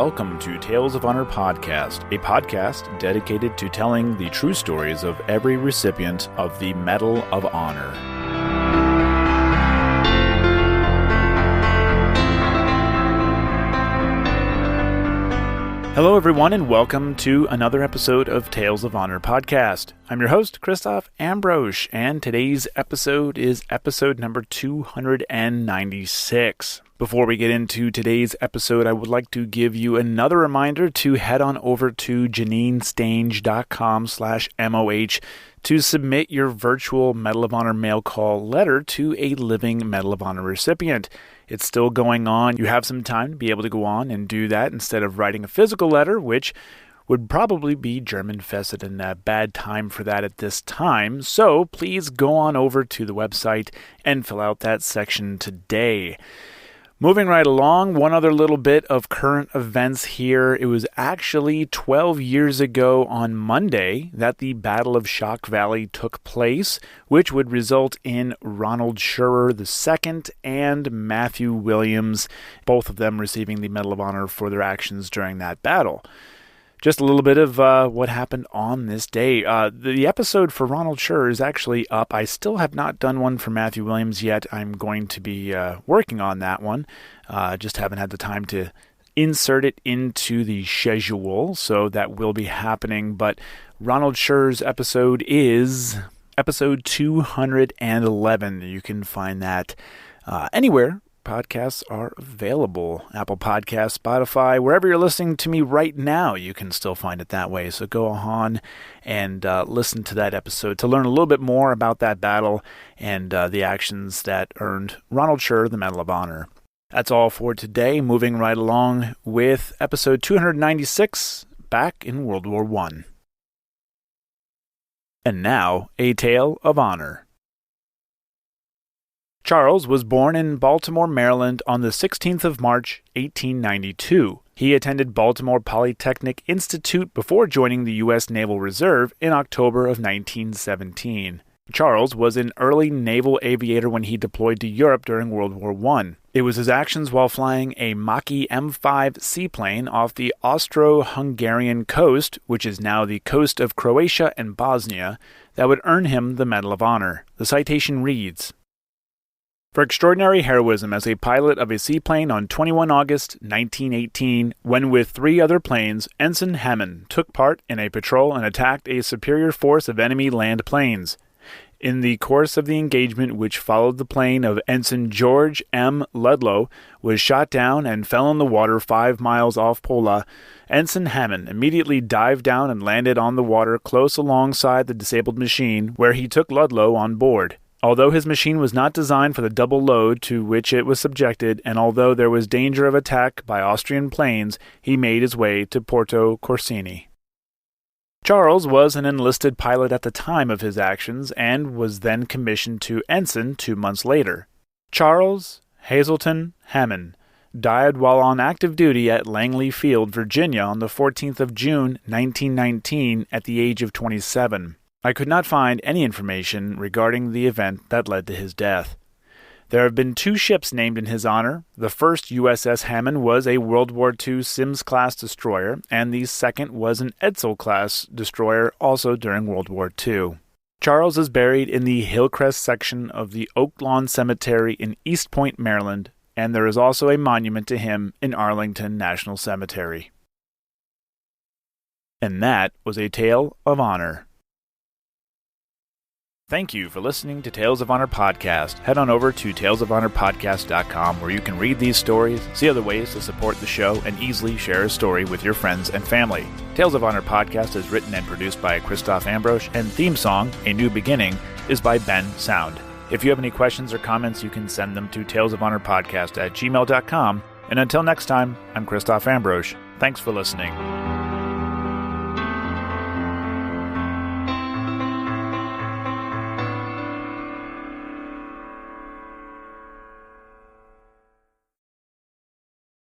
welcome to Tales of Honor Podcast, a podcast dedicated to telling the true stories of every recipient of the Medal of Honor. Hello everyone and welcome to another episode of Tales of Honor Podcast. I'm your host, Christoph Ambrosch, and today's episode is episode number 296. Before we get into today's episode, I would like to give you another reminder to head on over to janinestange.com/MOH to submit your virtual Medal of Honor mail call letter to a living Medal of Honor recipient. It's still going on. You have some time to be able to go on and do that instead of writing a physical letter, which would probably be German-infested and a bad time for that at this time. So please go on over to the website and fill out that section today. Moving right along, one other little bit of current events here. It was actually 12 years ago on Monday that the Battle of Shock Valley took place, which would result in Ronald Scherer II and Matthew Williams, both of them receiving the Medal of Honor for their actions during that battle. Just a little bit of what happened on this day. The episode for Ronald Scherer is actually up. I still have not done one for Matthew Williams yet. I'm going to be working on that one. Just haven't had the time to insert it into the schedule, so that will be happening. But Ronald Scherer's episode is episode 211. You can find that anywhere podcasts are available. Apple Podcasts, Spotify, wherever you're listening to me right now, you can still find it that way. So go on and listen to that episode to learn a little bit more about that battle and the actions that earned Ronald Scherer the Medal of Honor. That's all for today. Moving right along with episode 296, back in World War I. And now, a tale of honor. Charles was born in Baltimore, Maryland on the 16th of March, 1892. He attended Baltimore Polytechnic Institute before joining the U.S. Naval Reserve in October of 1917. Charles was an early naval aviator when he deployed to Europe during World War I. It was his actions while flying a Mach-E M5 seaplane off the Austro-Hungarian coast, which is now the coast of Croatia and Bosnia, that would earn him the Medal of Honor. The citation reads, "For extraordinary heroism as a pilot of a seaplane on 21 August 1918, when with 3 other planes, Ensign Hammann took part in a patrol and attacked a superior force of enemy land planes. In the course of the engagement which followed, the plane of Ensign George M. Ludlow was shot down and fell in the water 5 miles off Pola. Ensign Hammann immediately dived down and landed on the water close alongside the disabled machine, where he took Ludlow on board. Although his machine was not designed for the double load to which it was subjected, and although there was danger of attack by Austrian planes, he made his way to Porto Corsini." Charles was an enlisted pilot at the time of his actions and was then commissioned to ensign 2 months later. Charles Hazelton Hammann died while on active duty at Langley Field, Virginia on the 14th of June, 1919, at the age of 27. I could not find any information regarding the event that led to his death. There have been 2 ships named in his honor. The first, USS Hammann, was a World War II Sims-class destroyer, and the second was an Edsel-class destroyer, also during World War II. Charles is buried in the Hillcrest section of the Oak Lawn Cemetery in East Point, Maryland, and there is also a monument to him in Arlington National Cemetery. And that was a tale of honor. Thank you for listening to Tales of Honor Podcast. Head on over to talesofhonorpodcast.com where you can read these stories, see other ways to support the show, and easily share a story with your friends and family. Tales of Honor Podcast is written and produced by Christoph Ambrosch, and theme song, A New Beginning, is by Ben Sound. If you have any questions or comments, you can send them to talesofhonorpodcast@gmail.com. And until next time, I'm Christoph Ambrosch. Thanks for listening.